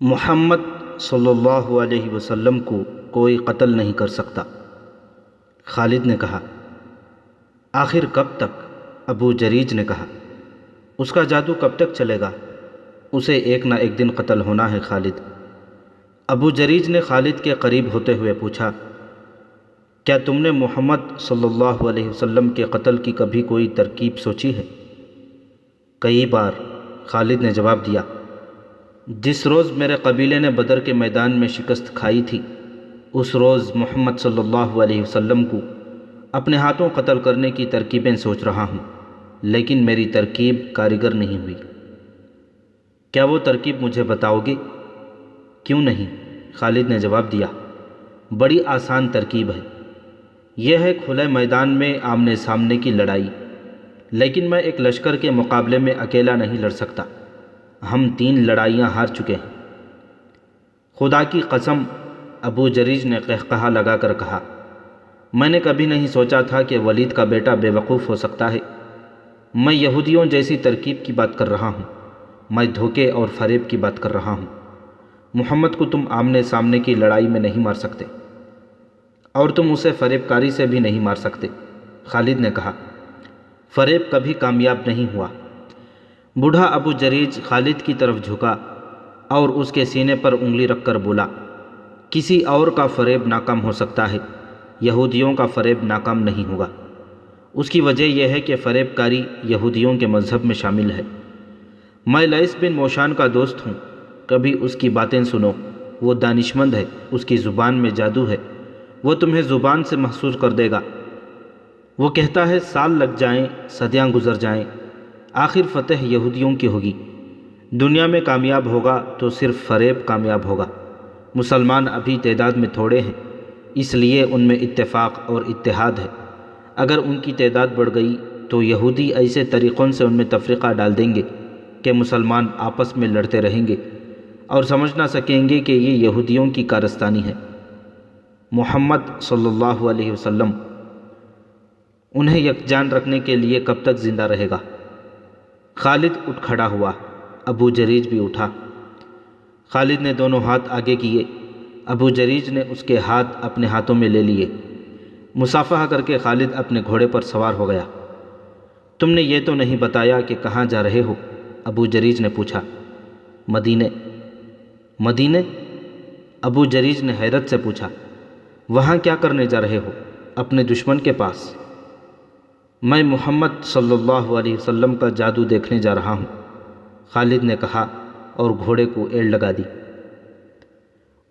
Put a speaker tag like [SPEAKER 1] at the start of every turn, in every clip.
[SPEAKER 1] محمد صلی اللہ علیہ وسلم کو کوئی قتل نہیں کر سکتا۔ خالد نے کہا، آخر کب تک؟ ابو جریج نے کہا، اس کا جادو کب تک چلے گا؟ اسے ایک نہ ایک دن قتل ہونا ہے خالد۔ ابو جریج نے خالد کے قریب ہوتے ہوئے پوچھا، کیا تم نے محمد صلی اللہ علیہ وسلم کے قتل کی کبھی کوئی ترکیب سوچی ہے؟ کئی بار، خالد نے جواب دیا۔ جس روز میرے قبیلے نے بدر کے میدان میں شکست کھائی تھی، اس روز محمد صلی اللہ علیہ وسلم کو اپنے ہاتھوں قتل کرنے کی ترکیبیں سوچ رہا ہوں، لیکن میری ترکیب کارگر نہیں ہوئی۔ کیا وہ ترکیب مجھے بتاؤ گے؟ کیوں نہیں، خالد نے جواب دیا، بڑی آسان ترکیب ہے۔ یہ ہے کھلے میدان میں آمنے سامنے کی لڑائی، لیکن میں ایک لشکر کے مقابلے میں اکیلا نہیں لڑ سکتا۔ ہم 3 لڑائیاں ہار چکے ہیں۔ خدا کی قسم، ابو جریج نے قہقہا لگا کر کہا، میں نے کبھی نہیں سوچا تھا کہ ولید کا بیٹا بے وقوف ہو سکتا ہے۔ میں یہودیوں جیسی ترکیب کی بات کر رہا ہوں، میں دھوکے اور فریب کی بات کر رہا ہوں۔ محمد کو تم آمنے سامنے کی لڑائی میں نہیں مار سکتے، اور تم اسے فریب کاری سے بھی نہیں مار سکتے۔ خالد نے کہا، فریب کبھی کامیاب نہیں ہوا۔ بوڑھا ابو جریج خالد کی طرف جھکا اور اس کے سینے پر انگلی رکھ کر بولا، کسی اور کا فریب ناکام ہو سکتا ہے، یہودیوں کا فریب ناکام نہیں ہوگا۔ اس کی وجہ یہ ہے کہ فریب کاری یہودیوں کے مذہب میں شامل ہے۔ میں لیث بن موشان کا دوست ہوں، کبھی اس کی باتیں سنو، وہ دانشمند ہے، اس کی زبان میں جادو ہے، وہ تمہیں زبان سے محسوس کر دے گا۔ وہ کہتا ہے سال لگ جائیں، صدیاں گزر جائیں، آخر فتح یہودیوں کی ہوگی۔ دنیا میں کامیاب ہوگا تو صرف فریب کامیاب ہوگا۔ مسلمان ابھی تعداد میں تھوڑے ہیں، اس لیے ان میں اتفاق اور اتحاد ہے۔ اگر ان کی تعداد بڑھ گئی تو یہودی ایسے طریقوں سے ان میں تفرقہ ڈال دیں گے کہ مسلمان آپس میں لڑتے رہیں گے اور سمجھ نہ سکیں گے کہ یہ یہودیوں کی کارستانی ہے۔ محمد صلی اللہ علیہ وسلم انہیں یکجان رکھنے کے لیے کب تک زندہ رہے گا؟ خالد اٹھ کھڑا ہوا، ابو جریج بھی اٹھا۔ خالد نے دونوں ہاتھ آگے کیے، ابو جریج نے اس کے ہاتھ اپنے ہاتھوں میں لے لیے۔ مصافحہ کر کے خالد اپنے گھوڑے پر سوار ہو گیا۔ تم نے یہ تو نہیں بتایا کہ کہاں جا رہے ہو؟ ابو جریج نے پوچھا۔ مدینے۔ مدینے؟ ابو جریج نے حیرت سے پوچھا، وہاں کیا کرنے جا رہے ہو؟ اپنے دشمن کے پاس؟ میں محمد صلی اللہ علیہ وسلم کا جادو دیکھنے جا رہا ہوں، خالد نے کہا اور گھوڑے کو ایڑ لگا دی۔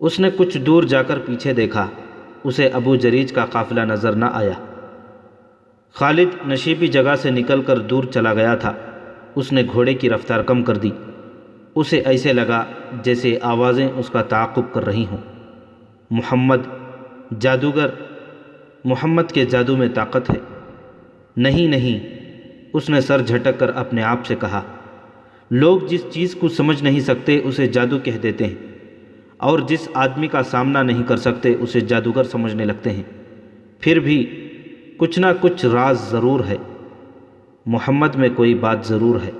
[SPEAKER 1] اس نے کچھ دور جا کر پیچھے دیکھا، اسے ابو جریج کا قافلہ نظر نہ آیا۔ خالد نشیبی جگہ سے نکل کر دور چلا گیا تھا۔ اس نے گھوڑے کی رفتار کم کر دی، اسے ایسے لگا جیسے آوازیں اس کا تعاقب کر رہی ہوں۔ محمد جادوگر، محمد کے جادو میں طاقت ہے۔ نہیں نہیں، اس نے سر جھٹک کر اپنے آپ سے کہا، لوگ جس چیز کو سمجھ نہیں سکتے اسے جادو کہہ دیتے ہیں، اور جس آدمی کا سامنا نہیں کر سکتے اسے جادوگر سمجھنے لگتے ہیں۔ پھر بھی کچھ نہ کچھ راز ضرور ہے، محمد میں کوئی بات ضرور ہے۔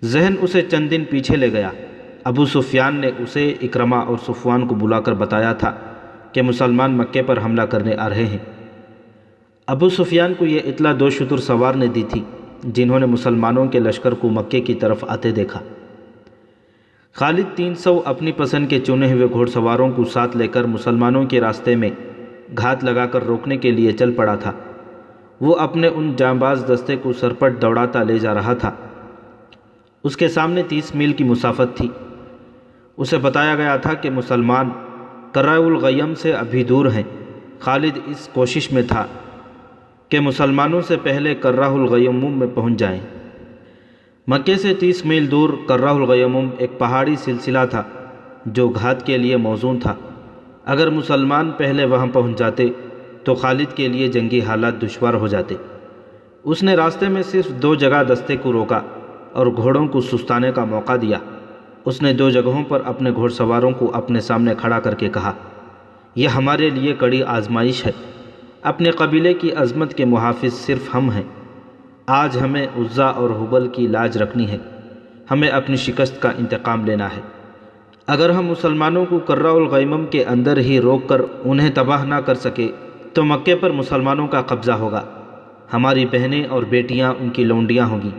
[SPEAKER 1] ذہن اسے چند دن پیچھے لے گیا۔ ابو سفیان نے اسے اکرمہ اور صفوان کو بلا کر بتایا تھا کہ مسلمان مکے پر حملہ کرنے آ رہے ہیں۔ ابو سفیان کو یہ اطلاع 2 شتر سوار نے دی تھی، جنہوں نے مسلمانوں کے لشکر کو مکے کی طرف آتے دیکھا۔ خالد 300 اپنی پسند کے چنے ہوئے گھوڑ سواروں کو ساتھ لے کر مسلمانوں کے راستے میں گھات لگا کر روکنے کے لیے چل پڑا تھا۔ وہ اپنے ان جانباز دستے کو سرپٹ دوڑاتا لے جا رہا تھا۔ اس کے سامنے 30 میل کی مسافت تھی۔ اسے بتایا گیا تھا کہ مسلمان کرۂ الغیم سے ابھی دور ہیں۔ خالد اس کوشش میں تھا کہ مسلمانوں سے پہلے کرۂ الغیموم میں پہنچ جائیں۔ مکے سے 30 میل دور کرۂ الغیموم ایک پہاڑی سلسلہ تھا جو گھات کے لیے موزوں تھا۔ اگر مسلمان پہلے وہاں پہنچ جاتے تو خالد کے لیے جنگی حالات دشوار ہو جاتے۔ اس نے راستے میں صرف 2 جگہ دستے کو روکا اور گھوڑوں کو سستانے کا موقع دیا۔ اس نے 2 جگہوں پر اپنے گھوڑ سواروں کو اپنے سامنے کھڑا کر کے کہا، یہ ہمارے لیے کڑی آزمائش ہے۔ اپنے قبیلے کی عظمت کے محافظ صرف ہم ہیں۔ آج ہمیں عزا اور حبل کی لاج رکھنی ہے، ہمیں اپنی شکست کا انتقام لینا ہے۔ اگر ہم مسلمانوں کو کرہ الغیمم کے اندر ہی روک کر انہیں تباہ نہ کر سکے تو مکے پر مسلمانوں کا قبضہ ہوگا، ہماری بہنیں اور بیٹیاں ان کی لونڈیاں ہوں گی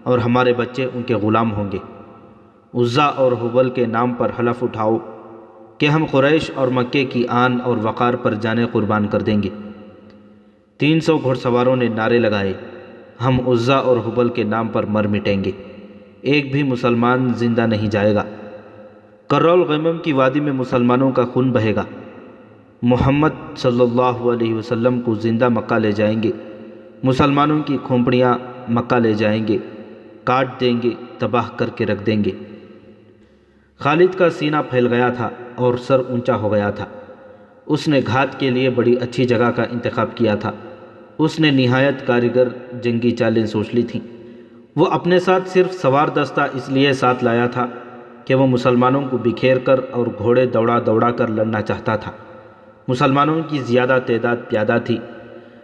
[SPEAKER 1] اور ہمارے بچے ان کے غلام ہوں گے۔ عزا اور حبل کے نام پر حلف اٹھاؤ کہ ہم قریش اور مکے کی آن اور وقار پر جانیں قربان کر دیں گے۔ 300 گھڑ سواروں نے نعرے لگائے، ہم عزا اور حبل کے نام پر مر مٹیں گے، ایک بھی مسلمان زندہ نہیں جائے گا۔ کرہ الغیمم کی وادی میں مسلمانوں کا خون بہے گا، محمد صلی اللہ علیہ وسلم کو زندہ مکہ لے جائیں گے، مسلمانوں کی کھوپڑیاں مکہ لے جائیں گے، کاٹ دیں گے، تباہ کر کے رکھ دیں گے۔ خالد کا سینہ پھیل گیا تھا اور سر اونچا ہو گیا تھا۔ اس نے گھات کے لیے بڑی اچھی جگہ کا انتخاب کیا تھا۔ اس نے نہایت کاریگر جنگی چالیں سوچ لی تھیں۔ وہ اپنے ساتھ صرف سوار دستہ اس لیے ساتھ لایا تھا کہ وہ مسلمانوں کو بکھیر کر اور گھوڑے دوڑا دوڑا کر لڑنا چاہتا تھا۔ مسلمانوں کی زیادہ تعداد پیادہ تھی۔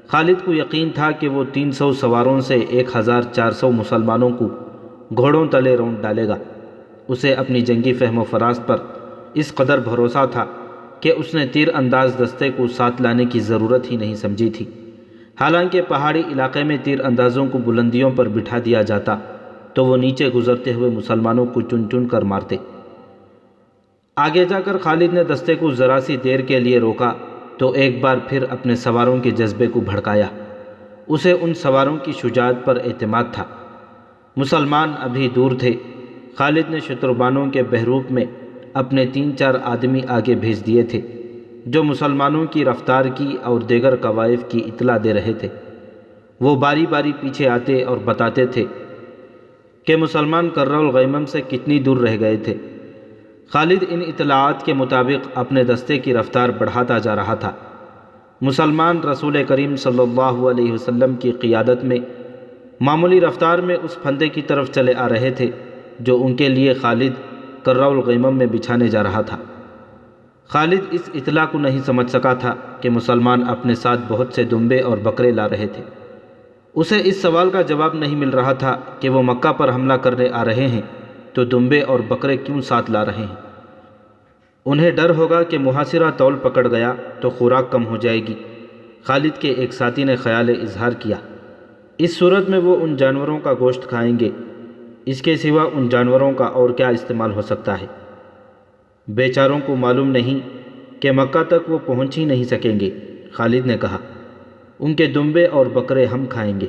[SPEAKER 1] خالد کو یقین تھا کہ وہ 300 سواروں سے 1400 مسلمانوں کو گھوڑوں تلے رونٹ ڈالے گا۔ اسے اپنی جنگی فہم و فراست پر اس قدر بھروسہ تھا کہ اس نے تیر انداز دستے کو ساتھ لانے کی ضرورت ہی نہیں سمجھی تھی۔ حالانکہ پہاڑی علاقے میں تیر اندازوں کو بلندیوں پر بٹھا دیا جاتا تو وہ نیچے گزرتے ہوئے مسلمانوں کو چن چن کر مارتے۔ آگے جا کر خالد نے دستے کو ذرا سی دیر کے لیے روکا تو ایک بار پھر اپنے سواروں کے جذبے کو بھڑکایا۔ اسے ان سواروں کی شجاعت پر اعتماد تھا۔ مسلمان ابھی دور تھے۔ خالد نے شتربانوں کے بحروپ میں اپنے 3-4 آدمی آگے بھیج دیے تھے جو مسلمانوں کی رفتار کی اور دیگر قوائف کی اطلاع دے رہے تھے۔ وہ باری باری پیچھے آتے اور بتاتے تھے کہ مسلمان کرہ الغیمم سے کتنی دور رہ گئے تھے۔ خالد ان اطلاعات کے مطابق اپنے دستے کی رفتار بڑھاتا جا رہا تھا۔ مسلمان رسول کریم صلی اللہ علیہ وسلم کی قیادت میں معمولی رفتار میں اس پھندے کی طرف چلے آ رہے تھے جو ان کے لیے خالد کرہ الغیمم میں بچھانے جا رہا تھا۔ خالد اس اطلاع کو نہیں سمجھ سکا تھا کہ مسلمان اپنے ساتھ بہت سے دمبے اور بکرے لا رہے تھے۔ اسے اس سوال کا جواب نہیں مل رہا تھا کہ وہ مکہ پر حملہ کرنے آ رہے ہیں تو دمبے اور بکرے کیوں ساتھ لا رہے ہیں؟ انہیں ڈر ہوگا کہ محاصرہ طول پکڑ گیا تو خوراک کم ہو جائے گی۔ خالد کے ایک ساتھی نے خیال اظہار کیا، اس صورت میں وہ ان جانوروں کا گوشت کھائیں گے، اس کے سوا ان جانوروں کا اور کیا استعمال ہو سکتا ہے؟ بیچاروں کو معلوم نہیں کہ مکہ تک وہ پہنچ ہی نہیں سکیں گے۔ خالد نے کہا، ان کے دمبے اور بکرے ہم کھائیں گے۔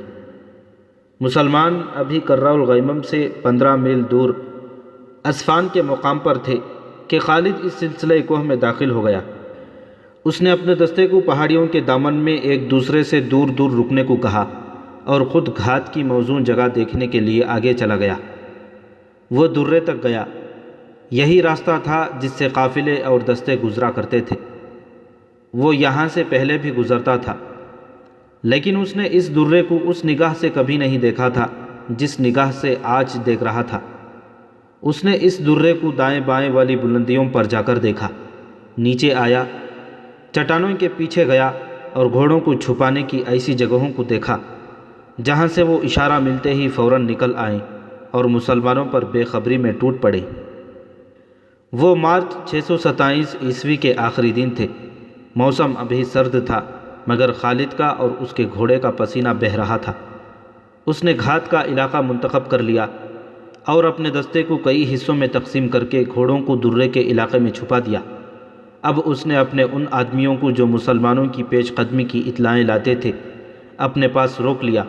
[SPEAKER 1] مسلمان ابھی کرہ الغیمم سے 15 میل دور اسفان کے مقام پر تھے کہ خالد اس سلسلہ کوہ میں داخل ہو گیا۔ اس نے اپنے دستے کو پہاڑیوں کے دامن میں ایک دوسرے سے دور دور رکنے کو کہا اور خود گھات کی موزوں جگہ دیکھنے کے لیے آگے چلا گیا۔ وہ درے تک گیا۔ یہی راستہ تھا جس سے قافلے اور دستے گزرا کرتے تھے۔ وہ یہاں سے پہلے بھی گزرتا تھا، لیکن اس نے اس درے کو اس نگاہ سے کبھی نہیں دیکھا تھا جس نگاہ سے آج دیکھ رہا تھا۔ اس نے اس درے کو دائیں بائیں والی بلندیوں پر جا کر دیکھا، نیچے آیا، چٹانوں کے پیچھے گیا اور گھوڑوں کو چھپانے کی ایسی جگہوں کو دیکھا جہاں سے وہ اشارہ ملتے ہی فوراً نکل آئیں اور مسلمانوں پر بے خبری میں ٹوٹ پڑے۔ وہ مارچ 627 عیسوی کے آخری دن تھے۔ موسم ابھی سرد تھا مگر خالد کا اور اس کے گھوڑے کا پسینہ بہہ رہا تھا۔ اس نے گھات کا علاقہ منتخب کر لیا اور اپنے دستے کو کئی حصوں میں تقسیم کر کے گھوڑوں کو درے کے علاقے میں چھپا دیا۔ اب اس نے اپنے ان آدمیوں کو جو مسلمانوں کی پیش قدمی کی اطلاعیں لاتے تھے اپنے پاس روک لیا،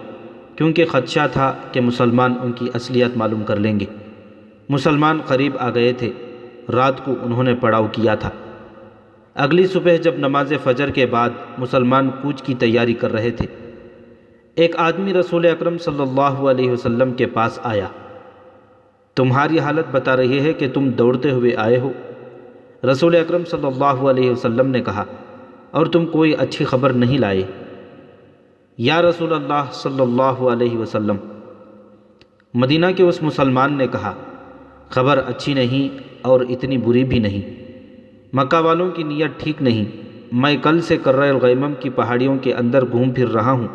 [SPEAKER 1] کیونکہ خدشہ تھا کہ مسلمان ان کی اصلیت معلوم کر لیں گے۔ مسلمان قریب آ گئے تھے۔ رات کو انہوں نے پڑاؤ کیا تھا۔ اگلی صبح جب نماز فجر کے بعد مسلمان کوچ کی تیاری کر رہے تھے، ایک آدمی رسول اکرم صلی اللہ علیہ وسلم کے پاس آیا۔ تمہاری حالت بتا رہی ہے کہ تم دوڑتے ہوئے آئے ہو، رسول اکرم صلی اللہ علیہ وسلم نے کہا، اور تم کوئی اچھی خبر نہیں لائے۔ یا رسول اللہ صلی اللہ علیہ وسلم، مدینہ کے اس مسلمان نے کہا، خبر اچھی نہیں اور اتنی بری بھی نہیں۔ مکہ والوں کی نیت ٹھیک نہیں۔ میں کل سے کرہ الغیمم کی پہاڑیوں کے اندر گھوم پھر رہا ہوں۔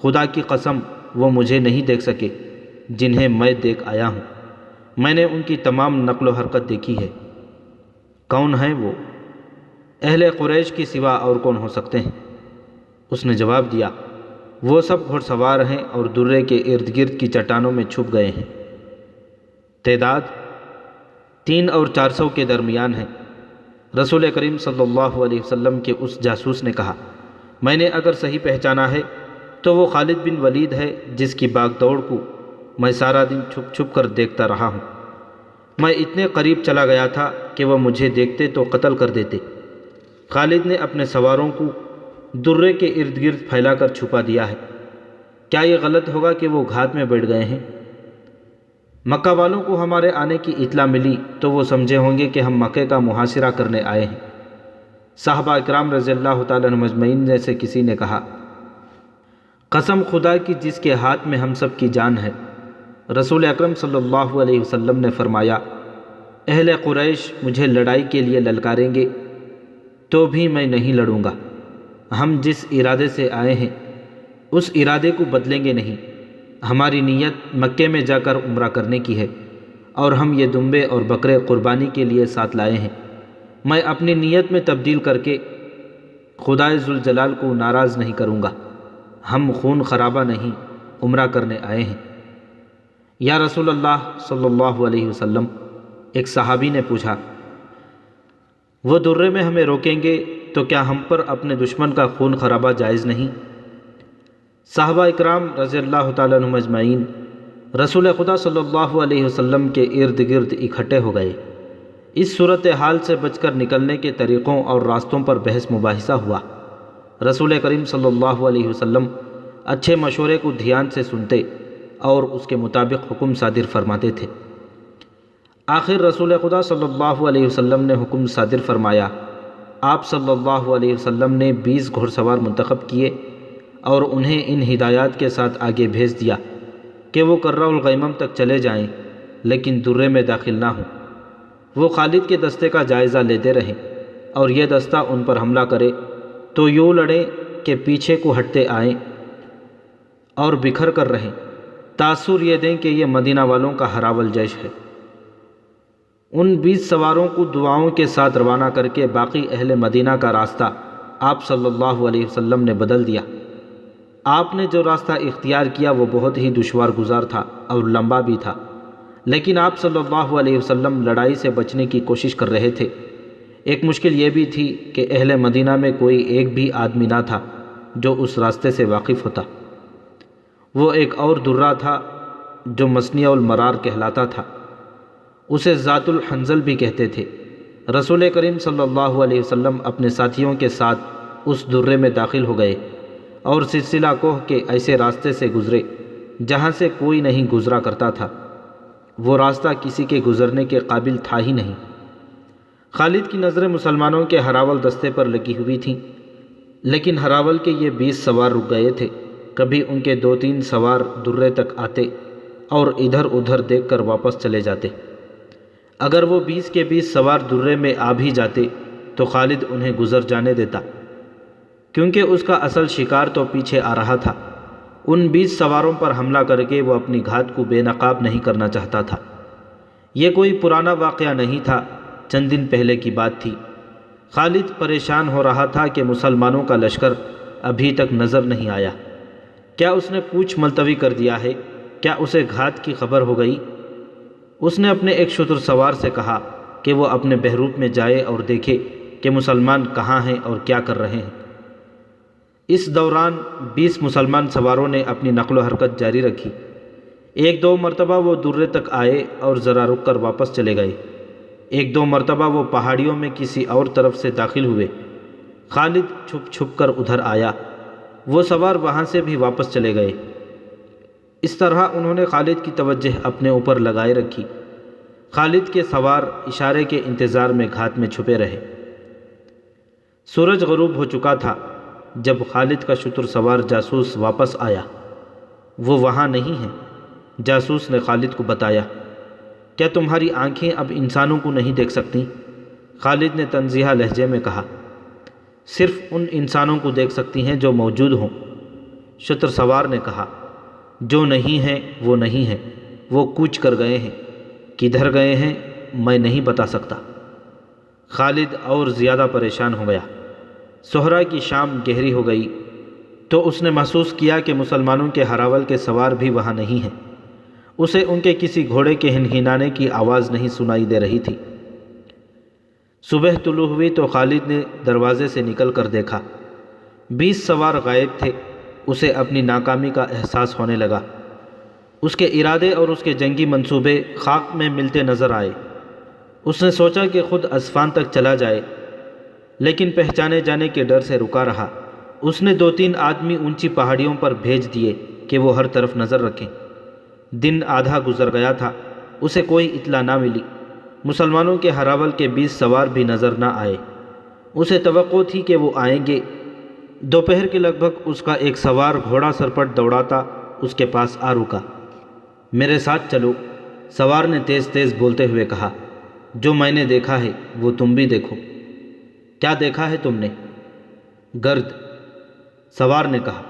[SPEAKER 1] خدا کی قسم وہ مجھے نہیں دیکھ سکے جنہیں میں دیکھ آیا ہوں۔ میں نے ان کی تمام نقل و حرکت دیکھی ہے۔ کون ہیں وہ؟ اہل قریش کی سوا اور کون ہو سکتے ہیں؟ اس نے جواب دیا، وہ سب گھڑ سوار ہیں اور درے کے ارد گرد کی چٹانوں میں چھپ گئے ہیں۔ تعداد 300 اور 400 کے درمیان ہے۔ رسول کریم صلی اللہ علیہ وسلم کے اس جاسوس نے کہا، میں نے اگر صحیح پہچانا ہے تو وہ خالد بن ولید ہے جس کی باغ دوڑ کو میں سارا دن چھپ چھپ کر دیکھتا رہا ہوں۔ میں اتنے قریب چلا گیا تھا کہ وہ مجھے دیکھتے تو قتل کر دیتے۔ خالد نے اپنے سواروں کو درے کے ارد گرد پھیلا کر چھپا دیا ہے۔ کیا یہ غلط ہوگا کہ وہ گھات میں بیٹھ گئے ہیں؟ مکہ والوں کو ہمارے آنے کی اطلاع ملی تو وہ سمجھے ہوں گے کہ ہم مکے کا محاصرہ کرنے آئے ہیں۔ صحابہ اکرام رضی اللہ تعالیٰ عنہم اجمعین میں سے کسی نے کہا، قسم خدا کی جس کے ہاتھ میں ہم سب کی جان ہے۔ رسول اکرم صلی اللہ علیہ وسلم نے فرمایا، اہل قریش مجھے لڑائی کے لیے للکاریں گے تو بھی میں نہیں لڑوں گا۔ ہم جس ارادے سے آئے ہیں اس ارادے کو بدلیں گے نہیں۔ ہماری نیت مکے میں جا کر عمرہ کرنے کی ہے اور ہم یہ دمبے اور بکرے قربانی کے لیے ساتھ لائے ہیں۔ میں اپنی نیت میں تبدیل کر کے خدائے ذوالجلال کو ناراض نہیں کروں گا۔ ہم خون خرابہ نہیں، عمرہ کرنے آئے ہیں۔ یا رسول اللہ صلی اللہ علیہ وسلم، ایک صحابی نے پوچھا، وہ درے میں ہمیں روکیں گے تو کیا ہم پر اپنے دشمن کا خون خرابہ جائز نہیں؟ صحابہ اکرام رضی اللہ تعالیٰ عنہم اجمعین رسول خدا صلی اللہ علیہ وسلم کے ارد گرد اکٹھے ہو گئے۔ اس صورتحال سے بچ کر نکلنے کے طریقوں اور راستوں پر بحث مباحثہ ہوا۔ رسول کریم صلی اللہ علیہ وسلم اچھے مشورے کو دھیان سے سنتے اور اس کے مطابق حکم صادر فرماتے تھے۔ آخر رسول خدا صلی اللہ علیہ وسلم نے حکم صادر فرمایا۔ آپ صلی اللہ علیہ وسلم نے 20 گھڑ سوار منتخب کیے اور انہیں ان ہدایات کے ساتھ آگے بھیج دیا کہ وہ کرہ الغیمم تک چلے جائیں لیکن درے میں داخل نہ ہوں۔ وہ خالد کے دستے کا جائزہ لیتے رہیں اور یہ دستہ ان پر حملہ کرے تو یوں لڑیں کہ پیچھے کو ہٹتے آئیں اور بکھر کر رہیں، تاثر یہ دیں کہ یہ مدینہ والوں کا ہراول جیش ہے۔ ان 20 سواروں کو دعاؤں کے ساتھ روانہ کر کے باقی اہل مدینہ کا راستہ آپ صلی اللہ علیہ وسلم نے بدل دیا۔ آپ نے جو راستہ اختیار کیا وہ بہت ہی دشوار گزار تھا اور لمبا بھی تھا، لیکن آپ صلی اللہ علیہ وسلم لڑائی سے بچنے کی کوشش کر رہے تھے۔ ایک مشکل یہ بھی تھی کہ اہل مدینہ میں کوئی ایک بھی آدمی نہ تھا جو اس راستے سے واقف ہوتا۔ وہ ایک اور درہ تھا جو مسنیع المرار کہلاتا تھا، اسے ذات الحنظل بھی کہتے تھے۔ رسول کریم صلی اللہ علیہ وسلم اپنے ساتھیوں کے ساتھ اس درے میں داخل ہو گئے اور سلسلہ کوہ کے ایسے راستے سے گزرے جہاں سے کوئی نہیں گزرا کرتا تھا۔ وہ راستہ کسی کے گزرنے کے قابل تھا ہی نہیں۔ خالد کی نظریں مسلمانوں کے ہراول دستے پر لگی ہوئی تھیں، لیکن ہراول کے یہ 20 سوار رک گئے تھے۔ کبھی ان کے 2-3 سوار درے تک آتے اور ادھر ادھر دیکھ کر واپس چلے جاتے۔ اگر وہ 20 کے 20 سوار درے میں آ بھی جاتے تو خالد انہیں گزر جانے دیتا، کیونکہ اس کا اصل شکار تو پیچھے آ رہا تھا۔ ان 20 سواروں پر حملہ کر کے وہ اپنی گھات کو بے نقاب نہیں کرنا چاہتا تھا۔ یہ کوئی پرانا واقعہ نہیں تھا، چند دن پہلے کی بات تھی۔ خالد پریشان ہو رہا تھا کہ مسلمانوں کا لشکر ابھی تک نظر نہیں آیا۔ کیا اس نے کوچ ملتوی کر دیا ہے؟ کیا اسے گھات کی خبر ہو گئی؟ اس نے اپنے ایک شتر سوار سے کہا کہ وہ اپنے بہروپ میں جائے اور دیکھے کہ مسلمان کہاں ہیں اور کیا کر رہے ہیں۔ اس دوران 20 مسلمان سواروں نے اپنی نقل و حرکت جاری رکھی۔ 1-2 مرتبہ وہ درے تک آئے اور ذرا رک کر واپس چلے گئے۔ 1-2 مرتبہ وہ پہاڑیوں میں کسی اور طرف سے داخل ہوئے۔ خالد چھپ چھپ کر ادھر آیا، وہ سوار وہاں سے بھی واپس چلے گئے۔ اس طرح انہوں نے خالد کی توجہ اپنے اوپر لگائے رکھی۔ خالد کے سوار اشارے کے انتظار میں گھات میں چھپے رہے۔ سورج غروب ہو چکا تھا جب خالد کا شتر سوار جاسوس واپس آیا۔ وہ وہاں نہیں ہیں، جاسوس نے خالد کو بتایا۔ کیا تمہاری آنکھیں اب انسانوں کو نہیں دیکھ سکتی؟ خالد نے تنزیہہ لہجے میں کہا۔ صرف ان انسانوں کو دیکھ سکتی ہیں جو موجود ہوں، شتر سوار نے کہا۔ جو نہیں ہیں وہ نہیں ہیں، وہ کوچ کر گئے ہیں۔ کدھر گئے ہیں میں نہیں بتا سکتا۔ خالد اور زیادہ پریشان ہو گیا۔ سحرا کی شام گہری ہو گئی تو اس نے محسوس کیا کہ مسلمانوں کے ہراول کے سوار بھی وہاں نہیں ہیں۔ اسے ان کے کسی گھوڑے کے ہنہنانے کی آواز نہیں سنائی دے رہی تھی۔ صبح طلوع ہوئی تو خالد نے دروازے سے نکل کر دیکھا 20 سوار غائب تھے۔ اسے اپنی ناکامی کا احساس ہونے لگا۔ اس کے ارادے اور اس کے جنگی منصوبے خاک میں ملتے نظر آئے۔ اس نے سوچا کہ خود اسفان تک چلا جائے، لیکن پہچانے جانے کے ڈر سے رکا رہا۔ اس نے 2-3 آدمی اونچی پہاڑیوں پر بھیج دیے کہ وہ ہر طرف نظر رکھیں۔ دن آدھا گزر گیا تھا، اسے کوئی اطلاع نہ ملی۔ مسلمانوں کے ہراول کے 20 سوار بھی نظر نہ آئے۔ اسے توقع تھی کہ وہ آئیں گے۔ دوپہر کے لگ بھگ اس کا ایک سوار گھوڑا سرپٹ دوڑاتا اس کے پاس آ رکا۔ میرے ساتھ چلو، سوار نے تیز تیز بولتے ہوئے کہا۔ جو میں نے دیکھا ہے وہ تم بھی دیکھو۔ کیا دیکھا ہے تم نے؟ گرد، سوار نے کہا۔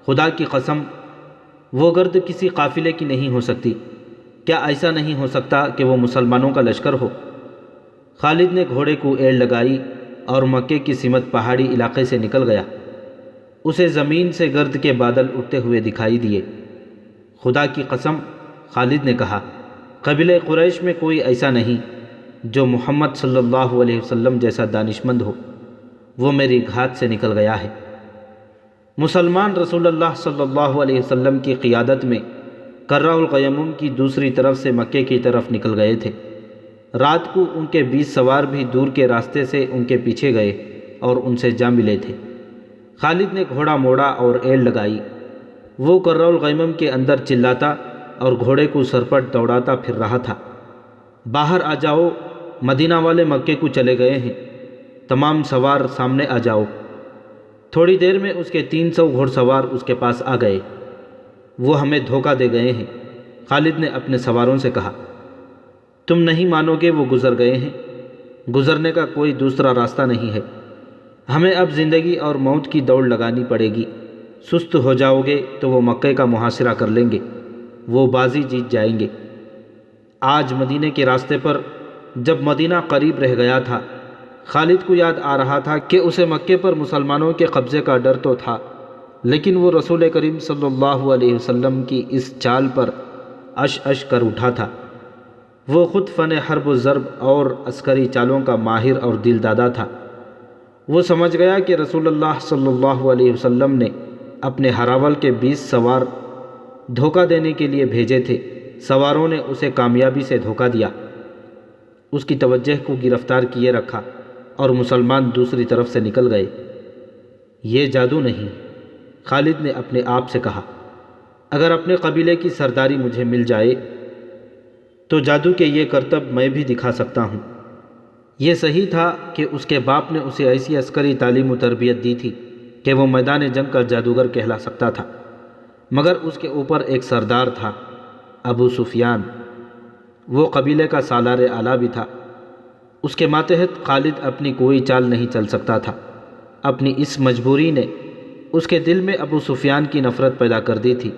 [SPEAKER 1] خدا کی قسم وہ گرد کسی قافلے کی نہیں ہو سکتی۔ کیا ایسا نہیں ہو سکتا کہ وہ مسلمانوں کا لشکر ہو؟ خالد نے گھوڑے کو ایڑ لگائی اور مکے کی سمت پہاڑی علاقے سے نکل گیا۔ اسے زمین سے گرد کے بادل اٹھتے ہوئے دکھائی دیے۔ خدا کی قسم، خالد نے کہا، قبیلہ قریش میں کوئی ایسا نہیں جو محمد صلی اللہ علیہ وسلم جیسا دانشمند ہو۔ وہ میری گھات سے نکل گیا ہے۔ مسلمان رسول اللہ صلی اللہ علیہ وسلم کی قیادت میں کرہ القیموم کی دوسری طرف سے مکے کی طرف نکل گئے تھے۔ رات کو ان کے 20 سوار بھی دور کے راستے سے ان کے پیچھے گئے اور ان سے جا ملے تھے۔ خالد نے گھوڑا موڑا اور ایڑ لگائی۔ وہ کرہ القیموم کے اندر چلاتا اور گھوڑے کو سرپٹ دوڑاتا پھر رہا تھا۔ باہر آ جاؤ، مدینہ والے مکے کو چلے گئے ہیں، تمام سوار سامنے آ جاؤ۔ تھوڑی دیر میں اس کے 300 گھوڑ سوار اس کے پاس آ گئے۔ وہ ہمیں دھوکہ دے گئے ہیں، خالد نے اپنے سواروں سے کہا۔ تم نہیں مانو گے وہ گزر گئے ہیں، گزرنے کا کوئی دوسرا راستہ نہیں ہے۔ ہمیں اب زندگی اور موت کی دوڑ لگانی پڑے گی۔ سست ہو جاؤ گے تو وہ مکے کا محاصرہ کر لیں گے، وہ بازی جیت جائیں گے۔ آج مدینے کے راستے پر جب مدینہ قریب رہ گیا تھا، خالد کو یاد آ رہا تھا کہ اسے مکے پر مسلمانوں کے قبضے کا ڈر تو تھا، لیکن وہ رسول کریم صلی اللہ علیہ وسلم کی اس چال پر اش کر اٹھا تھا۔ وہ خود فن حرب و ضرب اور عسکری چالوں کا ماہر اور دل دادا تھا۔ وہ سمجھ گیا کہ رسول اللہ صلی اللہ علیہ وسلم نے اپنے ہراول کے 20 سوار دھوکہ دینے کے لیے بھیجے تھے۔ سواروں نے اسے کامیابی سے دھوکہ دیا، اس کی توجہ کو گرفتار کیے رکھا اور مسلمان دوسری طرف سے نکل گئے۔ یہ جادو نہیں، خالد نے اپنے آپ سے کہا۔ اگر اپنے قبیلے کی سرداری مجھے مل جائے تو جادو کے یہ کرتب میں بھی دکھا سکتا ہوں۔ یہ صحیح تھا کہ اس کے باپ نے اسے ایسی عسکری تعلیم و تربیت دی تھی کہ وہ میدان جنگ کا جادوگر کہلا سکتا تھا، مگر اس کے اوپر ایک سردار تھا، ابو سفیان۔ وہ قبیلے کا سالار اعلیٰ بھی تھا۔ اس کے ماتحت خالد اپنی کوئی چال نہیں چل سکتا تھا۔ اپنی اس مجبوری نے اس کے دل میں ابو سفیان کی نفرت پیدا کر دی تھی۔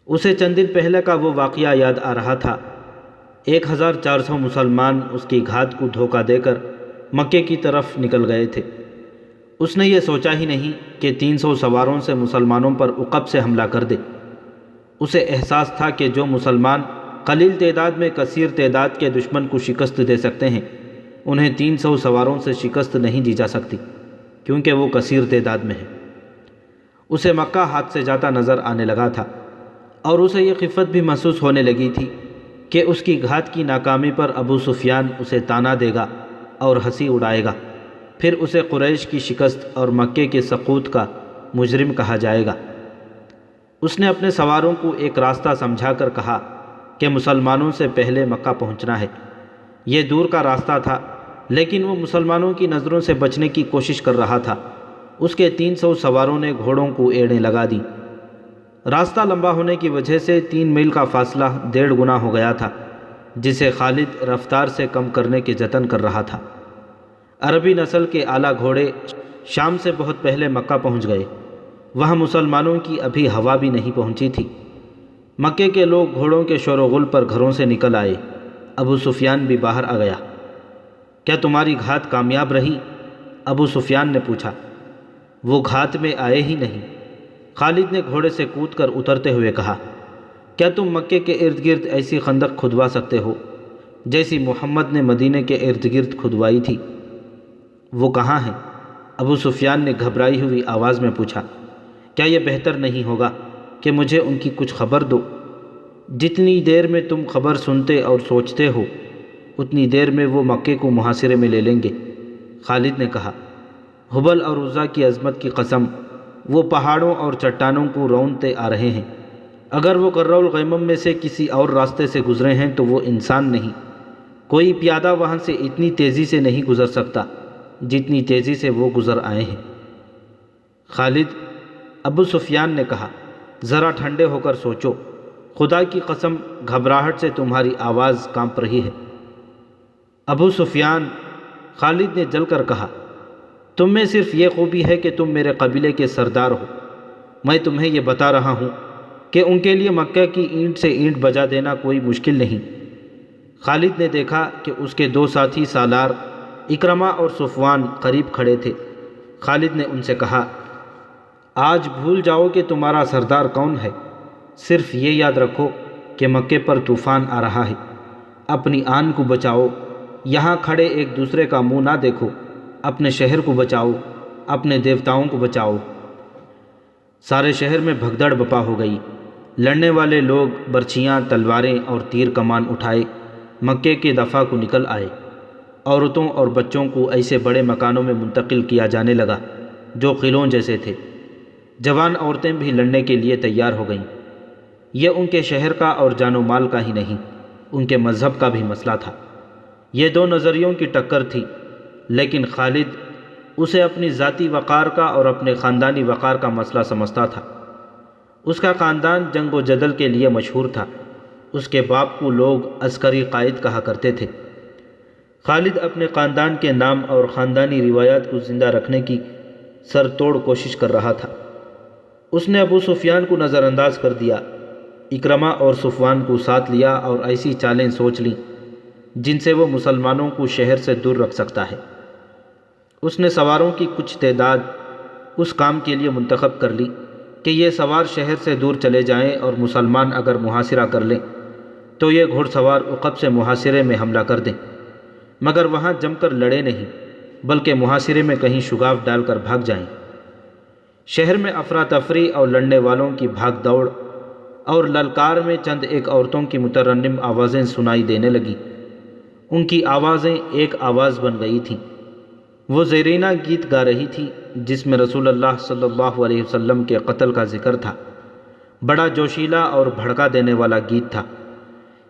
[SPEAKER 1] اسے چند دن پہلے کا وہ واقعہ یاد آ رہا تھا۔ 1400 مسلمان اس کی گھات کو دھوکہ دے کر مکے کی طرف نکل گئے تھے۔ اس نے یہ سوچا ہی نہیں کہ 300 سواروں سے مسلمانوں پر عقب سے حملہ کر دے۔ اسے احساس تھا کہ جو مسلمان قلیل تعداد میں کثیر تعداد کے دشمن کو شکست دے سکتے ہیں، انہیں 300 سواروں سے شکست نہیں دی جا سکتی، کیونکہ وہ کثیر تعداد میں ہیں۔ اسے مکہ ہاتھ سے جاتا نظر آنے لگا تھا، اور اسے یہ خفت بھی محسوس ہونے لگی تھی کہ اس کی گھات کی ناکامی پر ابو سفیان اسے طعنہ دے گا اور ہنسی اڑائے گا، پھر اسے قریش کی شکست اور مکے کے سقوط کا مجرم کہا جائے گا۔ اس نے اپنے سواروں کو ایک راستہ سمجھا کر کہا کہ مسلمانوں سے پہلے مکہ پہنچنا ہے۔ یہ دور کا راستہ تھا، لیکن وہ مسلمانوں کی نظروں سے بچنے کی کوشش کر رہا تھا۔ اس کے 300 سواروں نے گھوڑوں کو ایڑیں لگا دی۔ راستہ لمبا ہونے کی وجہ سے 3 میل کا فاصلہ 1.5 گنا ہو گیا تھا، جسے خالد رفتار سے کم کرنے کے جتن کر رہا تھا۔ عربی نسل کے اعلیٰ گھوڑے شام سے بہت پہلے مکہ پہنچ گئے۔ وہاں مسلمانوں کی ابھی ہوا بھی نہیں پہنچی تھی۔ مکے کے لوگ گھوڑوں کے شور و غل پر گھروں سے نکل آئے۔ ابو سفیان بھی باہر آ گیا۔ کیا تمہاری گھات کامیاب رہی؟ ابو سفیان نے پوچھا۔ وہ گھات میں آئے ہی نہیں۔ خالد نے گھوڑے سے کود کر اترتے ہوئے کہا، کیا تم مکے کے ارد گرد ایسی خندق کھدوا سکتے ہو جیسی محمد نے مدینے کے ارد گرد کھدوائی تھی؟ وہ کہاں ہیں؟ ابو سفیان نے گھبرائی ہوئی آواز میں پوچھا۔ کیا یہ بہتر نہیں ہوگا کہ مجھے ان کی کچھ خبر دو؟ جتنی دیر میں تم خبر سنتے اور سوچتے ہو اتنی دیر میں وہ مکے کو محاصرے میں لے لیں گے۔ خالد نے کہا، ہبل اور عزا کی عظمت کی قسم، وہ پہاڑوں اور چٹانوں کو رونتے آ رہے ہیں۔ اگر وہ کرہ الغیمم میں سے کسی اور راستے سے گزرے ہیں تو وہ انسان نہیں، کوئی پیادہ وہاں سے اتنی تیزی سے نہیں گزر سکتا جتنی تیزی سے وہ گزر آئے ہیں۔ خالد، ابو سفیان نے کہا، ذرا ٹھنڈے ہو کر سوچو، خدا کی قسم گھبراہٹ سے تمہاری آواز کانپ رہی ہے۔ ابو سفیان، خالد نے جل کر کہا، تم میں صرف یہ خوبی ہے کہ تم میرے قبیلے کے سردار ہو۔ میں تمہیں یہ بتا رہا ہوں کہ ان کے لیے مکہ کی اینٹ سے اینٹ بجا دینا کوئی مشکل نہیں۔ خالد نے دیکھا کہ اس کے دو ساتھی سالار اکرمہ اور صفوان قریب کھڑے تھے۔ خالد نے ان سے کہا، آج بھول جاؤ کہ تمہارا سردار کون ہے، صرف یہ یاد رکھو کہ مکے پر طوفان آ رہا ہے۔ اپنی آن کو بچاؤ، یہاں کھڑے ایک دوسرے کا منہ نہ دیکھو، اپنے شہر کو بچاؤ، اپنے دیوتاؤں کو بچاؤ۔ سارے شہر میں بھگدڑ بپا ہو گئی۔ لڑنے والے لوگ برچھیاں، تلواریں اور تیر کمان اٹھائے مکے کے دفاع کو نکل آئے۔ عورتوں اور بچوں کو ایسے بڑے مکانوں میں منتقل کیا جانے لگا جو قلعوں جیسے تھے۔ جوان عورتیں بھی لڑنے کے لیے تیار ہو گئیں۔ یہ ان کے شہر کا اور جان و مال کا ہی نہیں، ان کے مذہب کا بھی مسئلہ تھا۔ یہ دو نظریوں کی ٹکر تھی، لیکن خالد اسے اپنی ذاتی وقار کا اور اپنے خاندانی وقار کا مسئلہ سمجھتا تھا۔ اس کا خاندان جنگ و جدل کے لیے مشہور تھا۔ اس کے باپ کو لوگ عسکری قائد کہا کرتے تھے۔ خالد اپنے خاندان کے نام اور خاندانی روایات کو زندہ رکھنے کی سر توڑ کوشش کر رہا تھا۔ اس نے ابو سفیان کو نظر انداز کر دیا، اکرمہ اور صفوان کو ساتھ لیا اور ایسی چالیں سوچ لیں جن سے وہ مسلمانوں کو شہر سے دور رکھ سکتا ہے۔ اس نے سواروں کی کچھ تعداد اس کام کے لیے منتخب کر لی کہ یہ سوار شہر سے دور چلے جائیں اور مسلمان اگر محاصرہ کر لیں تو یہ گھڑ سوار عقب سے محاصرے میں حملہ کر دیں، مگر وہاں جم کر لڑے نہیں بلکہ محاصرے میں کہیں شگاف ڈال کر بھاگ جائیں۔ شہر میں افراتفری اور لڑنے والوں کی بھاگ دوڑ اور للکار میں چند ایک عورتوں کی مترنم آوازیں سنائی دینے لگیں۔ ان کی آوازیں ایک آواز بن گئی تھیں۔ وہ زیرینہ گیت گا رہی تھی جس میں رسول اللہ صلی اللہ علیہ وسلم کے قتل کا ذکر تھا۔ بڑا جوشیلا اور بھڑکا دینے والا گیت تھا۔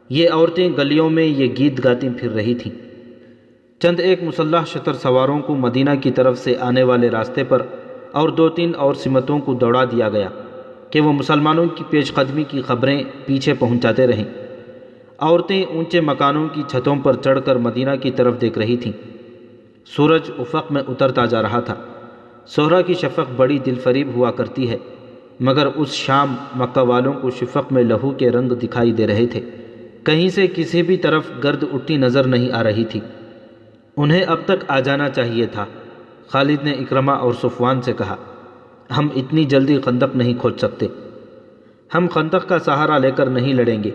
[SPEAKER 1] یہ عورتیں گلیوں میں یہ گیت گاتی پھر رہی تھیں۔ چند ایک مسلح شتر سواروں کو مدینہ کی طرف سے آنے والے راستے پر اور دو تین اور سمتوں کو دوڑا دیا گیا کہ وہ مسلمانوں کی پیش قدمی کی خبریں پیچھے پہنچاتے رہیں۔ عورتیں اونچے مکانوں کی چھتوں پر چڑھ کر مدینہ کی طرف دیکھ رہی تھیں۔ سورج افق میں اترتا جا رہا تھا۔ صحرا کی شفق بڑی دل فریب ہوا کرتی ہے، مگر اس شام مکہ والوں کو شفق میں لہو کے رنگ دکھائی دے رہے تھے۔ کہیں سے کسی بھی طرف گرد اٹھتی نظر نہیں آ رہی تھی۔ انہیں اب تک آ جانا چاہیے تھا۔ خالد نے اکرمہ اور صفوان سے کہا، ہم اتنی جلدی خندق نہیں کھود سکتے، ہم خندق کا سہارا لے کر نہیں لڑیں گے۔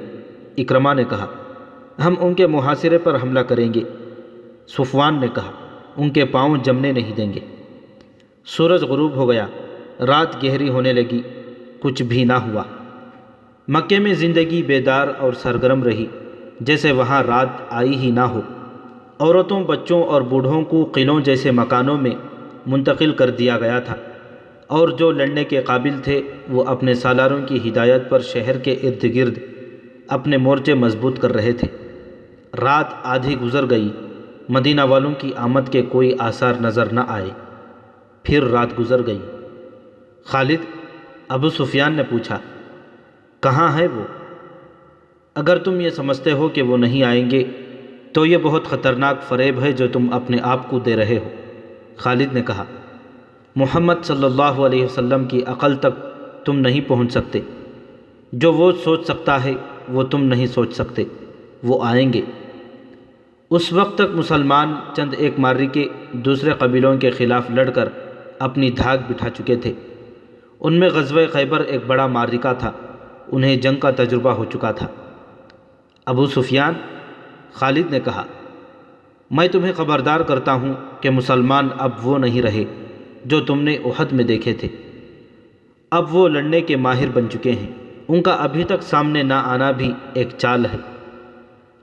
[SPEAKER 1] اکرمہ نے کہا، ہم ان کے محاصرے پر حملہ کریں گے۔ صفوان نے کہا، ان کے پاؤں جمنے نہیں دیں گے۔ سورج غروب ہو گیا، رات گہری ہونے لگی، کچھ بھی نہ ہوا۔ مکے میں زندگی بیدار اور سرگرم رہی جیسے وہاں رات آئی ہی نہ ہو۔ عورتوں، بچوں اور بوڑھوں کو قلعوں جیسے مکانوں میں منتقل کر دیا گیا تھا، اور جو لڑنے کے قابل تھے وہ اپنے سالاروں کی ہدایت پر شہر کے ارد گرد اپنے مورچے مضبوط کر رہے تھے۔ رات آدھی گزر گئی، مدینہ والوں کی آمد کے کوئی آثار نظر نہ آئے۔ پھر رات گزر گئی۔ خالد، ابو سفیان نے پوچھا، کہاں ہے وہ؟ اگر تم یہ سمجھتے ہو کہ وہ نہیں آئیں گے تو یہ بہت خطرناک فریب ہے جو تم اپنے آپ کو دے رہے ہو۔ خالد نے کہا، محمد صلی اللہ علیہ وسلم کی عقل تک تم نہیں پہنچ سکتے۔ جو وہ سوچ سکتا ہے وہ تم نہیں سوچ سکتے۔ وہ آئیں گے۔ اس وقت تک مسلمان چند ایک ماری کے دوسرے قبیلوں کے خلاف لڑ کر اپنی دھاک بٹھا چکے تھے۔ ان میں غزوہ خیبر ایک بڑا معرکہ تھا، انہیں جنگ کا تجربہ ہو چکا تھا۔ ابو سفیان، خالد نے کہا، میں تمہیں خبردار کرتا ہوں کہ مسلمان اب وہ نہیں رہے جو تم نے احد میں دیکھے تھے۔ اب وہ لڑنے کے ماہر بن چکے ہیں، ان کا ابھی تک سامنے نہ آنا بھی ایک چال ہے۔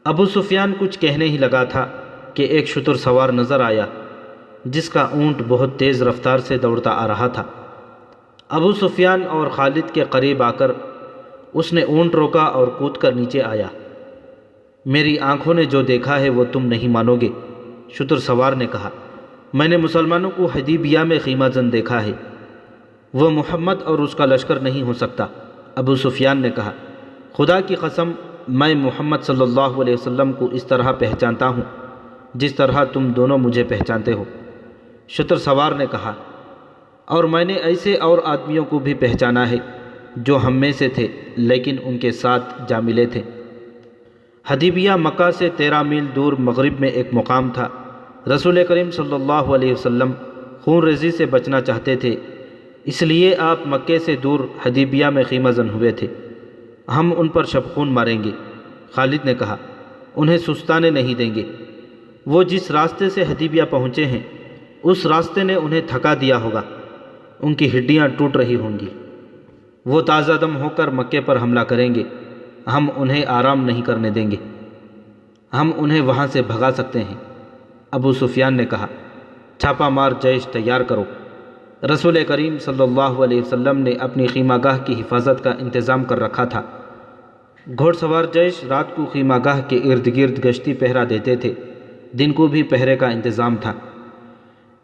[SPEAKER 1] ابو سفیان کچھ کہنے ہی لگا تھا کہ ایک شتر سوار نظر آیا جس کا اونٹ بہت تیز رفتار سے دوڑتا آ رہا تھا۔ ابو سفیان اور خالد کے قریب آ کر اس نے اونٹ روکا اور کود کر نیچے آیا۔ میری آنکھوں نے جو دیکھا ہے وہ تم نہیں مانو گے، شتر سوار نے کہا۔ میں نے مسلمانوں کو حدیبیہ میں خیمہ زن دیکھا ہے، وہ محمد اور اس کا لشکر نہیں ہو سکتا۔ ابو سفیان نے کہا، خدا کی قسم میں محمد صلی اللہ علیہ وسلم کو اس طرح پہچانتا ہوں جس طرح تم دونوں مجھے پہچانتے ہو۔ شتر سوار نے کہا، اور میں نے ایسے اور آدمیوں کو بھی پہچانا ہے جو ہم میں سے تھے لیکن ان کے ساتھ جا ملے تھے۔ حدیبیہ مکہ سے 13 میل دور مغرب میں ایک مقام تھا۔ رسول کریم صلی اللہ علیہ وسلم خون ریزی سے بچنا چاہتے تھے، اس لیے آپ مکے سے دور حدیبیہ میں خیمہ زن ہوئے تھے۔ ہم ان پر شبخون ماریں گے۔ خالد نے کہا، انہیں سستانے نہیں دیں گے، وہ جس راستے سے حدیبیہ پہنچے ہیں اس راستے نے انہیں تھکا دیا ہوگا، ان کی ہڈیاں ٹوٹ رہی ہوں گی۔ وہ تازہ دم ہو کر مکے پر حملہ کریں گے، ہم انہیں آرام نہیں کرنے دیں گے، ہم انہیں وہاں سے بھگا سکتے ہیں۔ ابو سفیان نے کہا، چھاپا مار جیش تیار کرو۔ رسول کریم صلی اللہ علیہ وسلم نے اپنی خیمہ گاہ کی حفاظت کا انتظام کر رکھا تھا۔ گھوڑ سوار جیش رات کو خیمہ گاہ کے ارد گرد گشتی پہرا دیتے تھے، دن کو بھی پہرے کا انتظام تھا۔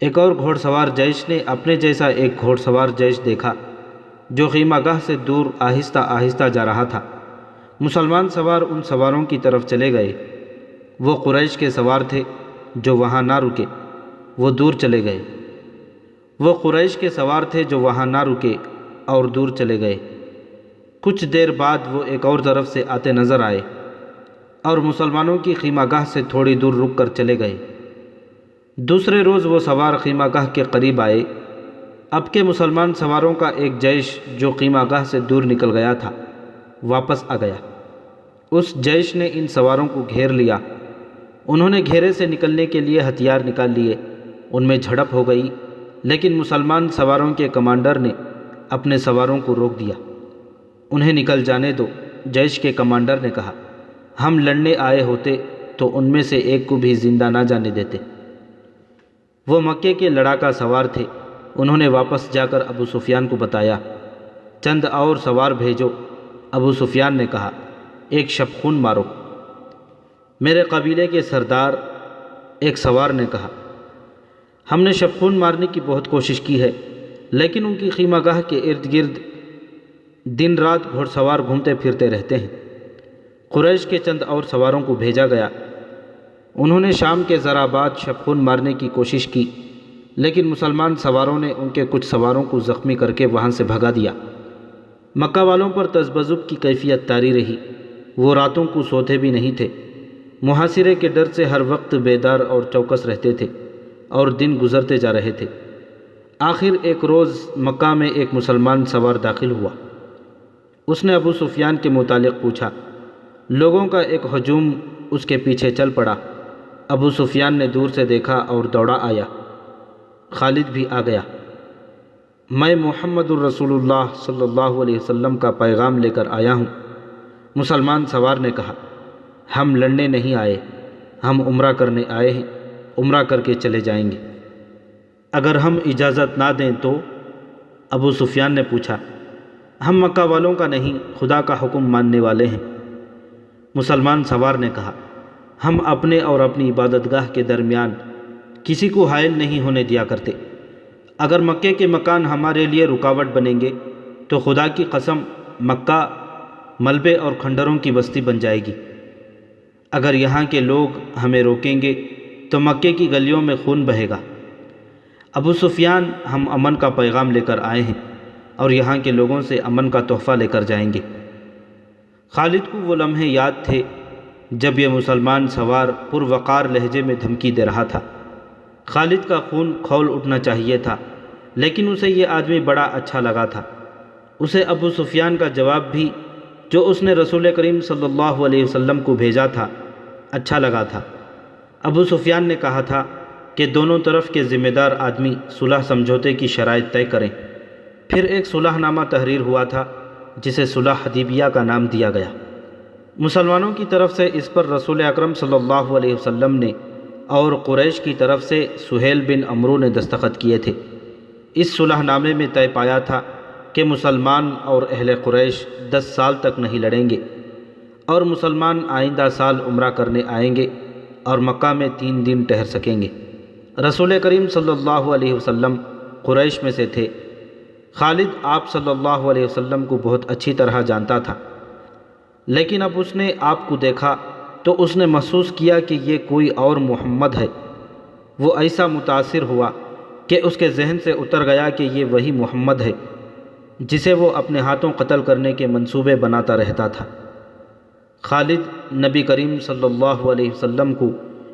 [SPEAKER 1] ایک اور گھوڑ سوار جیش نے اپنے جیسا ایک گھوڑ سوار جیش دیکھا جو خیمہ گاہ سے دور آہستہ آہستہ جا رہا تھا۔ مسلمان سوار ان سواروں کی طرف چلے گئے، وہ قریش کے سوار تھے جو وہاں نہ رکے، وہ دور چلے گئے۔ وہ قریش کے سوار تھے جو وہاں نہ رکے اور دور چلے گئے۔ کچھ دیر بعد وہ ایک اور طرف سے آتے نظر آئے اور مسلمانوں کی خیمہ گاہ سے تھوڑی دور رک کر چلے گئے۔ دوسرے روز وہ سوار خیمہ گاہ کے قریب آئے۔ اب کے مسلمان سواروں کا ایک جیش جو خیمہ گاہ سے دور نکل گیا تھا واپس آ گیا۔ اس جیش نے ان سواروں کو گھیر لیا، انہوں نے گھیرے سے نکلنے کے لیے ہتھیار نکال لیے، ان میں جھڑپ ہو گئی، لیکن مسلمان سواروں کے کمانڈر نے اپنے سواروں کو روک دیا۔ انہیں نکل جانے دو، جیش کے کمانڈر نے کہا، ہم لڑنے آئے ہوتے تو ان میں سے ایک کو بھی زندہ نہ جانے دیتے۔ وہ مکے کے لڑاکا سوار تھے، انہوں نے واپس جا کر ابو سفیان کو بتایا، چند اور سوار بھیجو۔ ابو سفیان نے کہا، ایک شبخون مارو۔ میرے قبیلے کے سردار، ایک سوار نے کہا، ہم نے شبخون مارنے کی بہت کوشش کی ہے لیکن ان کی خیمہ گاہ کے ارد گرد دن رات گھوڑ سوار گھومتے پھرتے رہتے ہیں۔ قریش کے چند اور سواروں کو بھیجا گیا، انہوں نے شام کے ذرا بعد شبخون مارنے کی کوشش کی لیکن مسلمان سواروں نے ان کے کچھ سواروں کو زخمی کر کے وہاں سے بھگا دیا۔ مکہ والوں پر تذبذب کی کیفیت طاری رہی، وہ راتوں کو سوتے بھی نہیں تھے، محاصرے کے ڈر سے ہر وقت بیدار اور چوکس رہتے تھے اور دن گزرتے جا رہے تھے۔ آخر ایک روز مکہ میں ایک مسلمان سوار داخل ہوا، اس نے ابو سفیان کے متعلق پوچھا، لوگوں کا ایک ہجوم اس کے پیچھے چل پڑا۔ ابو سفیان نے دور سے دیکھا اور دوڑا آیا، خالد بھی آ گیا۔ میں محمد الرسول اللہ صلی اللہ علیہ وسلم کا پیغام لے کر آیا ہوں۔ مسلمان سوار نے کہا، ہم لڑنے نہیں آئے، ہم عمرہ کرنے آئے ہیں، عمرہ کر کے چلے جائیں گے۔ اگر ہم اجازت نہ دیں تو؟ ابو سفیان نے پوچھا۔ ہم مکہ والوں کا نہیں، خدا کا حکم ماننے والے ہیں۔ مسلمان سوار نے کہا، ہم اپنے اور اپنی عبادت گاہ کے درمیان کسی کو حائل نہیں ہونے دیا کرتے۔ اگر مکے کے مکان ہمارے لیے رکاوٹ بنیں گے تو خدا کی قسم مکہ ملبے اور کھنڈروں کی بستی بن جائے گی۔ اگر یہاں کے لوگ ہمیں روکیں گے تو مکے کی گلیوں میں خون بہے گا۔ ابو سفیان، ہم امن کا پیغام لے کر آئے ہیں اور یہاں کے لوگوں سے امن کا تحفہ لے کر جائیں گے۔ خالد کو وہ لمحے یاد تھے جب یہ مسلمان سوار پروقار لہجے میں دھمکی دے رہا تھا۔ خالد کا خون کھول اٹھنا چاہیے تھا، لیکن اسے یہ آدمی بڑا اچھا لگا تھا۔ اسے ابو سفیان کا جواب بھی جو اس نے رسول کریم صلی اللہ علیہ وسلم کو بھیجا تھا اچھا لگا تھا۔ ابو سفیان نے کہا تھا کہ دونوں طرف کے ذمہ دار آدمی صلح سمجھوتے کی شرائط طے کریں۔ پھر ایک صلح نامہ تحریر ہوا تھا جسے صلح حدیبیہ کا نام دیا گیا۔ مسلمانوں کی طرف سے اس پر رسول اکرم صلی اللہ علیہ وسلم نے اور قریش کی طرف سے سہیل بن عمرو نے دستخط کیے تھے۔ اس صلح نامے میں طے پایا تھا کہ مسلمان اور اہل قریش 10 سال تک نہیں لڑیں گے، اور مسلمان آئندہ سال عمرہ کرنے آئیں گے اور مکہ میں 3 دن ٹھہر سکیں گے۔ رسول کریم صلی اللہ علیہ وسلم قریش میں سے تھے۔ خالد آپ صلی اللہ علیہ وسلم کو بہت اچھی طرح جانتا تھا، لیکن اب اس نے آپ کو دیکھا تو اس نے محسوس کیا کہ یہ کوئی اور محمد ہے۔ وہ ایسا متاثر ہوا کہ اس کے ذہن سے اتر گیا کہ یہ وہی محمد ہے جسے وہ اپنے ہاتھوں قتل کرنے کے منصوبے بناتا رہتا تھا۔ خالد نبی کریم صلی اللہ علیہ وسلم کو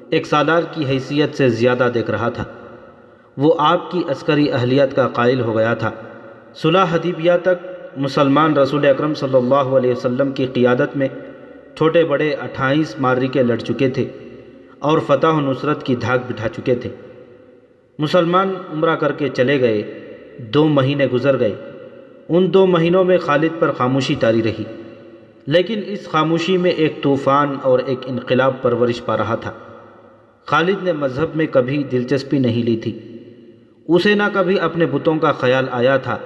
[SPEAKER 1] ایک سالار کی حیثیت سے زیادہ دیکھ رہا تھا۔ وہ آپ کی عسکری اہلیت کا قائل ہو گیا تھا۔ صلح حدیبیہ تک مسلمان رسول اکرم صلی اللہ علیہ وسلم کی قیادت میں چھوٹے بڑے 28 معرکے لڑ چکے تھے اور فتح و نصرت کی دھاک بٹھا چکے تھے۔ مسلمان عمرہ کر کے چلے گئے۔ 2 مہینے گزر گئے۔ ان 2 مہینوں میں خالد پر خاموشی طاری رہی، لیکن اس خاموشی میں ایک طوفان اور ایک انقلاب پرورش پا رہا تھا۔ خالد نے مذہب میں کبھی دلچسپی نہیں لی تھی۔ اسے نہ کبھی اپنے بتوں کا خیال آیا تھا،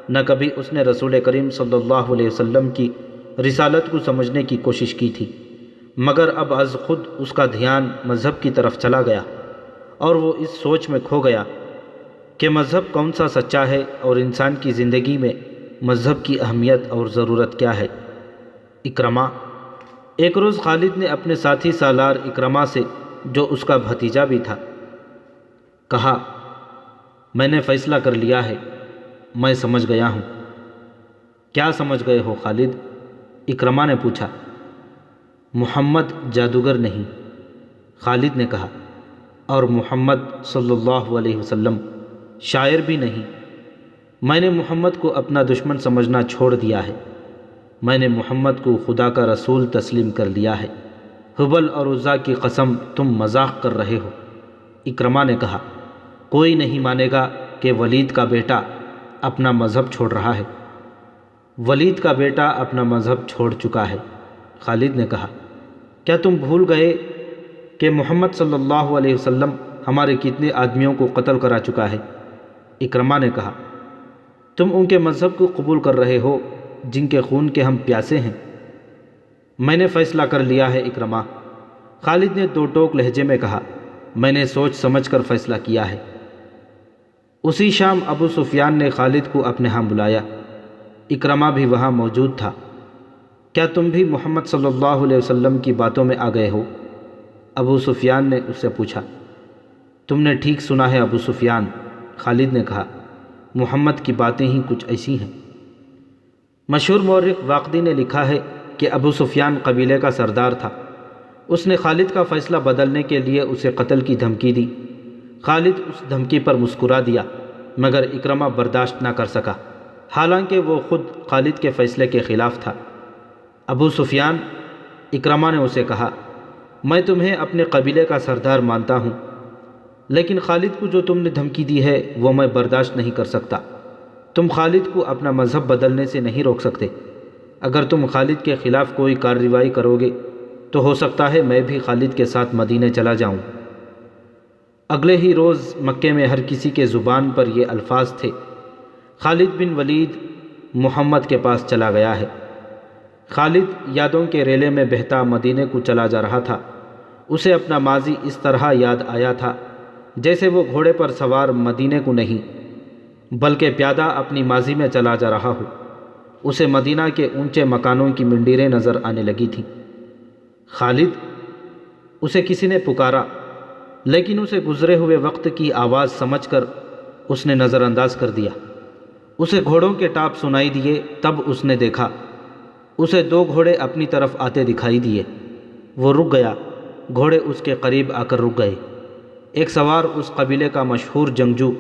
[SPEAKER 1] نہ کبھی اس نے رسول کریم صلی اللہ علیہ وسلم کی رسالت کو سمجھنے کی کوشش کی تھی، مگر اب از خود اس کا دھیان مذہب کی طرف چلا گیا اور وہ اس سوچ میں کھو گیا کہ مذہب کون سا سچا ہے اور انسان کی زندگی میں مذہب کی اہمیت اور ضرورت کیا ہے۔ اکرمہ۔ ایک روز خالد نے اپنے ساتھی سالار اکرمہ سے، جو اس کا بھتیجا بھی تھا، کہا، میں نے فیصلہ کر لیا ہے، میں سمجھ گیا ہوں۔ کیا سمجھ گئے ہو خالد؟ اکرمہ نے پوچھا۔ محمد جادوگر نہیں، خالد نے کہا، اور محمد صلی اللہ علیہ وسلم شاعر بھی نہیں۔ میں نے محمد کو اپنا دشمن سمجھنا چھوڑ دیا ہے۔ میں نے محمد کو خدا کا رسول تسلیم کر لیا ہے۔ حبل اور عزا کی قسم تم مذاق کر رہے ہو۔ اکرمہ نے کہا، کوئی نہیں مانے گا کہ ولید کا بیٹا اپنا مذہب چھوڑ رہا ہے۔ ولید کا بیٹا اپنا مذہب چھوڑ چکا ہے، خالد نے کہا۔ کیا تم بھول گئے کہ محمد صلی اللہ علیہ وسلم ہمارے کتنے آدمیوں کو قتل کرا چکا ہے؟ اکرمہ نے کہا، تم ان کے مذہب کو قبول کر رہے ہو جن کے خون کے ہم پیاسے ہیں۔ میں نے فیصلہ کر لیا ہے اکرمہ، خالد نے 2 ٹوک لہجے میں کہا، میں نے سوچ سمجھ کر فیصلہ کیا ہے۔ اسی شام ابو سفیان نے خالد کو اپنے ہاں بلایا۔ اکرمہ بھی وہاں موجود تھا۔ کیا تم بھی محمد صلی اللہ علیہ وسلم کی باتوں میں آ گئے ہو؟ ابو سفیان نے اس سے پوچھا۔ تم نے ٹھیک سنا ہے ابو سفیان، خالد نے کہا، محمد کی باتیں ہی کچھ ایسی ہیں۔ مشہور مورخ واقدی نے لکھا ہے کہ ابو سفیان قبیلے کا سردار تھا۔ اس نے خالد کا فیصلہ بدلنے کے لیے اسے قتل کی دھمکی دی۔ خالد اس دھمکی پر مسکرا دیا، مگر اکرمہ برداشت نہ کر سکا، حالانکہ وہ خود خالد کے فیصلے کے خلاف تھا۔ ابو سفیان، اکرمہ نے اسے کہا، میں تمہیں اپنے قبیلے کا سردار مانتا ہوں، لیکن خالد کو جو تم نے دھمکی دی ہے وہ میں برداشت نہیں کر سکتا۔ تم خالد کو اپنا مذہب بدلنے سے نہیں روک سکتے۔ اگر تم خالد کے خلاف کوئی کارروائی کرو گے تو ہو سکتا ہے میں بھی خالد کے ساتھ مدینے چلا جاؤں۔ اگلے ہی روز مکے میں ہر کسی کے زبان پر یہ الفاظ تھے، خالد بن ولید محمد کے پاس چلا گیا ہے۔ خالد یادوں کے ریلے میں بہتا مدینے کو چلا جا رہا تھا۔ اسے اپنا ماضی اس طرح یاد آیا تھا جیسے وہ گھوڑے پر سوار مدینے کو نہیں بلکہ پیادہ اپنی ماضی میں چلا جا رہا ہو۔ اسے مدینہ کے اونچے مکانوں کی منڈیریں نظر آنے لگی تھیں۔ خالد، اسے کسی نے پکارا، لیکن اسے گزرے ہوئے وقت کی آواز سمجھ کر اس نے نظر انداز کر دیا۔ اسے گھوڑوں کے ٹاپ سنائی دیے، تب اس نے دیکھا اسے 2 گھوڑے اپنی طرف آتے دکھائی دیے۔ وہ رک گیا، گھوڑے اس کے قریب آ کر رک گئے۔ ایک سوار اس قبیلے کا مشہور جنگجو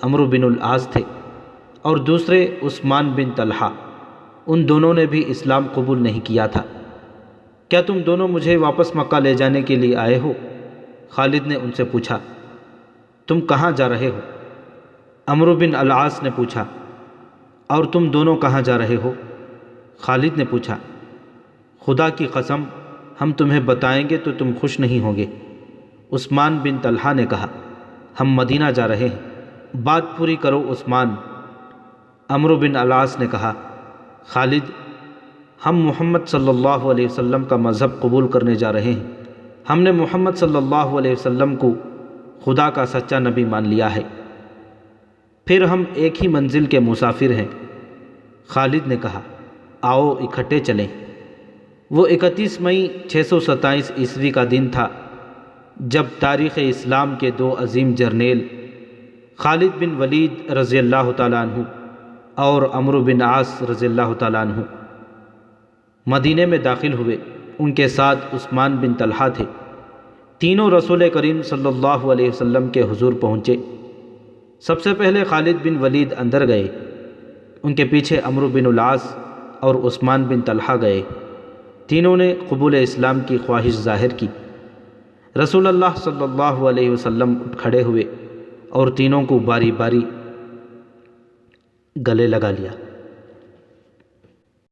[SPEAKER 1] عمرو بن العاص تھے اور دوسرے عثمان بن طلحہ، ان دونوں نے بھی اسلام قبول نہیں کیا تھا۔ کیا تم دونوں مجھے واپس مکہ لے جانے کے لیے آئے ہو؟ خالد نے ان سے پوچھا۔ تم کہاں جا رہے ہو؟ عمرو بن العاص نے پوچھا۔ اور تم دونوں کہاں جا رہے ہو؟ خالد نے پوچھا۔ خدا کی قسم ہم تمہیں بتائیں گے تو تم خوش نہیں ہوگے۔ عثمان بن طلحہ نے کہا، ہم مدینہ جا رہے ہیں، بات پوری کرو عثمان۔ عمرو بن العاص نے کہا، خالد ہم محمد صلی اللہ علیہ وسلم کا مذہب قبول کرنے جا رہے ہیں۔ ہم نے محمد صلی اللہ علیہ وسلم کو خدا کا سچا نبی مان لیا ہے، پھر ہم ایک ہی منزل کے مسافر ہیں۔ خالد نے کہا، آؤ اکٹھے چلیں۔ وہ 31 مئی 627 عیسوی کا دن تھا جب تاریخ اسلام کے دو عظیم جرنیل خالد بن ولید رضی اللہ تعالیٰ عنہ اور عمرو بن عاص رضی اللہ تعالیٰ عنہ مدینے میں داخل ہوئے۔ ان کے ساتھ عثمان بن طلحہ تھے۔ تینوں رسول کریم صلی اللہ علیہ وسلم کے حضور پہنچے۔ سب سے پہلے خالد بن ولید اندر گئے، ان کے پیچھے عمرو بن العاص اور عثمان بن طلحہ گئے۔ تینوں نے قبول اسلام کی خواہش ظاہر کی۔ رسول اللہ صلی اللہ علیہ وسلم اٹھ کھڑے ہوئے اور تینوں کو باری باری گلے لگا لیا۔